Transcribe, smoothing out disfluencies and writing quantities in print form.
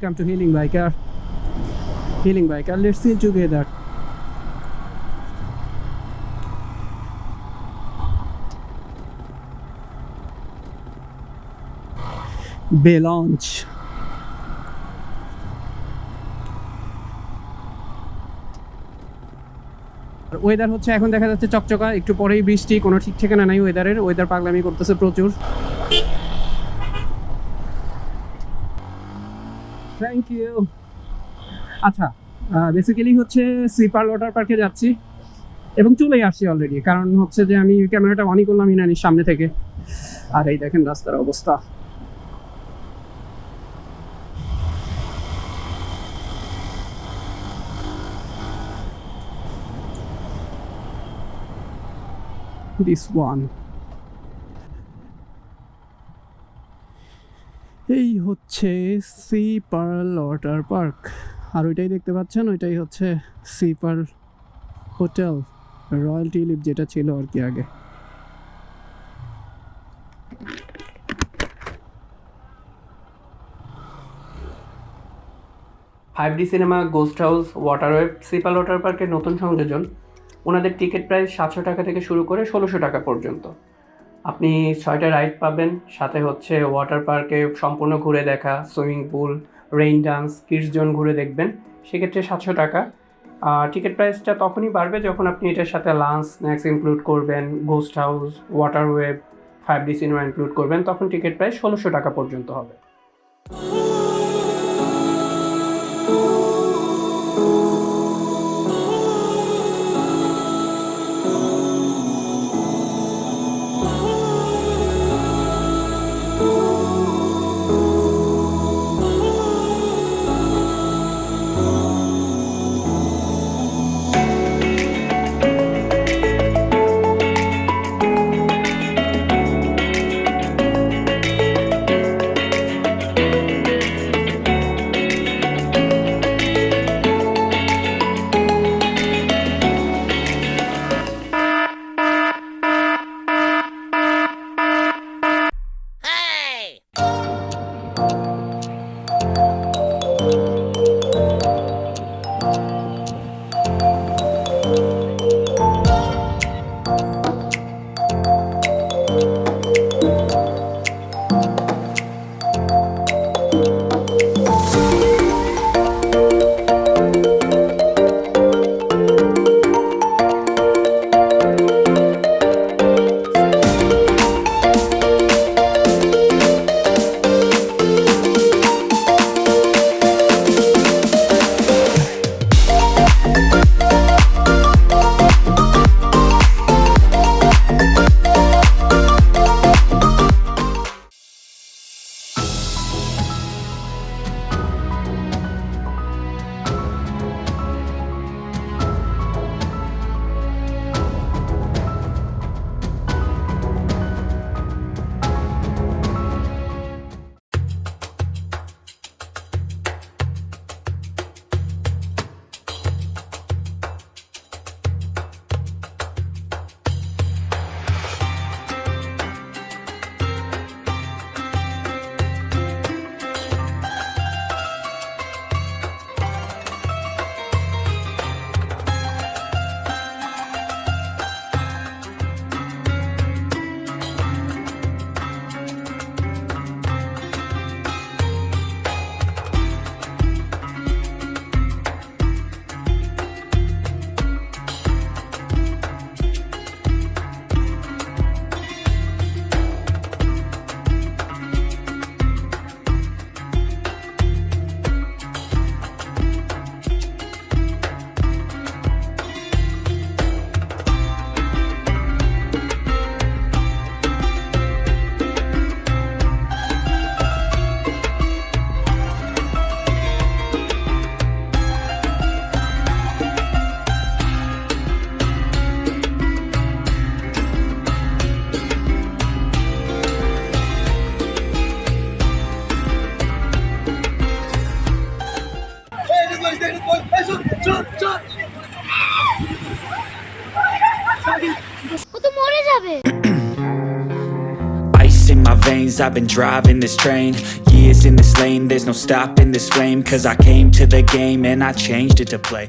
welcome to Healing Biker. Healing Biker, let's chill together. Bay Launch. Weather হচ্ছে এখন দেখা যাচ্ছে চকচকা, একটু পরেই বৃষ্টি, কোনো ঠিক ঠিকানা নাই ওয়েদারের। ওয়েদার পাগলামি করতেছে প্রচুর। Thank you. আচ্ছা, বেসিক্যালি হচ্ছে সি পার্ল ওয়াটার পার্কে যাচ্ছি এবং চলেই আসছি অলরেডি, কারণ হচ্ছে যে আমি ক্যামেরাটা অনই করলাম ইনানির সামনে থেকে। আর এই দেখেন রাস্তার অবস্থা। This one. এই হচ্ছে সি পার্ল ওয়াটার পার্ক, আর ওইটাই দেখতে পাচ্ছেন, ওইটাই হচ্ছে Sea Pearl hotel, Royal Tulip যেটা ছিল আর কি আগে। Five D cinema, ghost house, water wave, Sea Pearl water পার্কের নতুন সংযোজন। ওনাদের টিকিট প্রাইস 700 টাকা থেকে শুরু করে 1600 টাকা পর্যন্ত। আপনি 6টা রাইড পাবেন, সাথে হচ্ছে ওয়াটার পার্কে সম্পূর্ণ ঘুরে দেখা, swimming pool, rain dance, kids zone ঘুরে দেখবেন। সেক্ষেত্রে 700 টাকা। টিকিট প্রাইসটা তখনই বাড়বে যখন আপনি এটার সাথে লাঞ্চ, স্ন্যাক্স ইনক্লুড করবেন, ghost house, water wave, 5D cinema include করবেন, তখন টিকিট প্রাইস 1600 টাকা পর্যন্ত হবে। Ice in my veins, I've been driving this train. years in this lane, there's no stopping this flame, cause I came to the game and I changed it to play.